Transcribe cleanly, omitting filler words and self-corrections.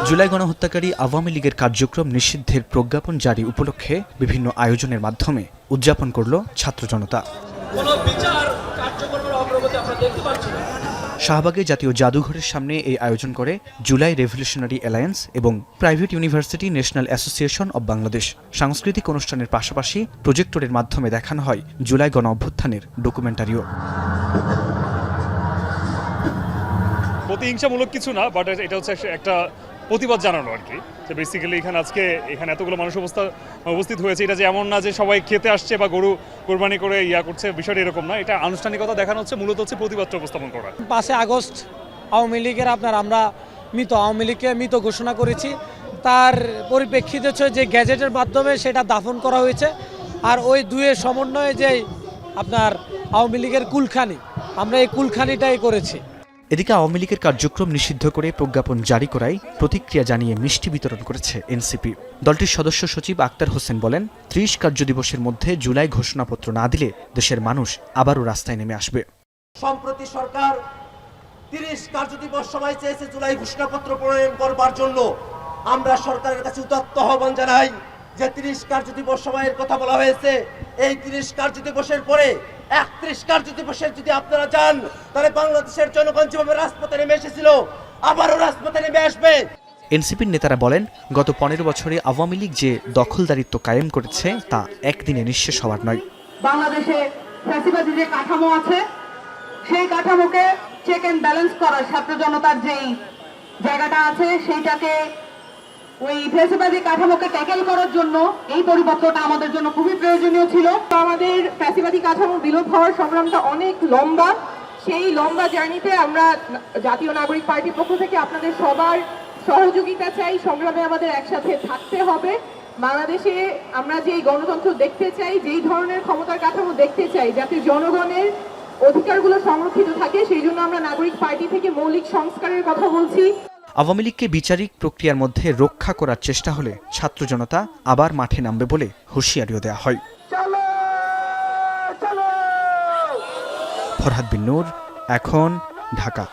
জুলাই গণহত্যাকারী আওয়ামী লীগের কার্যক্রম নিষিদ্ধের প্রজ্ঞাপন জারি উপলক্ষে বিভিন্ন আয়োজনের মাধ্যমে উদযাপন করল ছাত্র জনতা। শাহবাগে জাতীয় জাদুঘরের সামনে এই আয়োজন করে জুলাই রেভলিউশনারি অ্যালায়েন্স এবং private university national association of Bangladesh. সাংস্কৃতিক অনুষ্ঠানের পাশাপাশি প্রজেক্টরের মাধ্যমে দেখানো হয় জুলাই গণ অভ্যুত্থানের ডকুমেন্টারিও। প্রতিহিংসামূলক কিছু না, বাট এটা হচ্ছে একটা প্রতিবাদ জানানো আর কি। যে বেসিক্যালি এখানে এতগুলো মানুষ উপস্থিত হয়েছে, এটা যে এমন না যে সবাই খেতে আসছে বা গরু কোরবানি করে করছে, বিষয়টা এরকম না। এটা আনুষ্ঠানিকতা দেখানো হচ্ছে, মূলত হচ্ছে প্রতিবাদটা উপস্থাপন করা। 5 আগস্ট আওয়ামী লীগের আমরা মৃত আওয়ামী লীগকে মৃত ঘোষণা করেছি, তার পরিপ্রেক্ষিতে হচ্ছে যে গ্যাজেটের মাধ্যমে সেটা দাফন করা হয়েছে। আর ওই দুয়ের সমন্বয়ে যে আপনার আওয়ামী লীগের কুলখানি, আমরা এই কুলখানিটাই করেছি। এদিকে আওয়ামী লীগের কার্যক্রম নিষিদ্ধ করে প্রজ্ঞাপন জারি করায় প্রতিক্রিয়া জানিয়ে মিষ্টি বিতরণ করেছে এনসিপি। দলটির সদস্য সচিব আক্তার হোসেন বলেন, 30 কার্যদিবসের মধ্যে জুলাই ঘোষণাপত্র না দিলে দেশের মানুষ আবারও রাস্তায় নেমে আসবে। সম্প্রতি সরকার 30 কার্যদিবস সময় চেয়েছে জুলাই ঘোষণাপত্র প্রণয়ন করবার জন্য। আমরা সরকারের কাছে উদাত্ত আহ্বান জানাই যে 30 কার্যদিবস সময়ের কথা বলা হয়েছে, এই 30 কার্যদিবসের পরে 31 কার্যদিবসের যদি আপনারা যান, তাহলে বাংলাদেশের জনগণ যেভাবে রাজপথে নেমে এসেছিল আবারও রাজপথে নেমে আসবে। এনসিপির নেতারা বলেন, গত 15 বছরে আওয়ামী লীগ যে দখলদারিত্ব কায়েম করেছে তা একদিনে নিঃশেষ হওয়ার নয়। বাংলাদেশে ফ্যাসিবাদী যে কাঠামো আছে, সেই কাঠামোকে চেক এন্ড ব্যালেন্স করার ছাত্র জনতার যেই জায়গাটা আছে, সেইটাকে ওই ফ্যাসিবাদী কাঠামোকে ট্যাকেল করার জন্য এই পরিবর্তনটা আমাদের জন্য খুবই প্রয়োজনীয় ছিল। আমাদের ফ্যাসিবাদী কাঠামো বিলোপ হওয়ার সংগ্রামটা অনেক লম্বা। সেই লম্বা জার্নিতে আমরা জাতীয় নাগরিক পার্টির পক্ষ থেকে আপনাদের সবার সহযোগিতা চাই। সংগ্রামে আমাদের একসাথে থাকতে হবে। বাংলাদেশে আমরা যেই গণতন্ত্র দেখতে চাই, যেই ধরনের ক্ষমতার কাঠামো দেখতে চাই, যাতে জনগণের অধিকারগুলো সংরক্ষিত থাকে, সেই জন্য আমরা নাগরিক পার্টি থেকে মৌলিক সংস্কারের কথা বলছি। আওয়ামী লীগকে বিচারিক প্রক্রিয়ার মধ্যে রক্ষা করার চেষ্টা হলে ছাত্র জনতা আবার মাঠে নামবে বলে হুঁশিয়ারিও দেওয়া হয়। ফরহাদ বিন নূর, এখন, ঢাকা।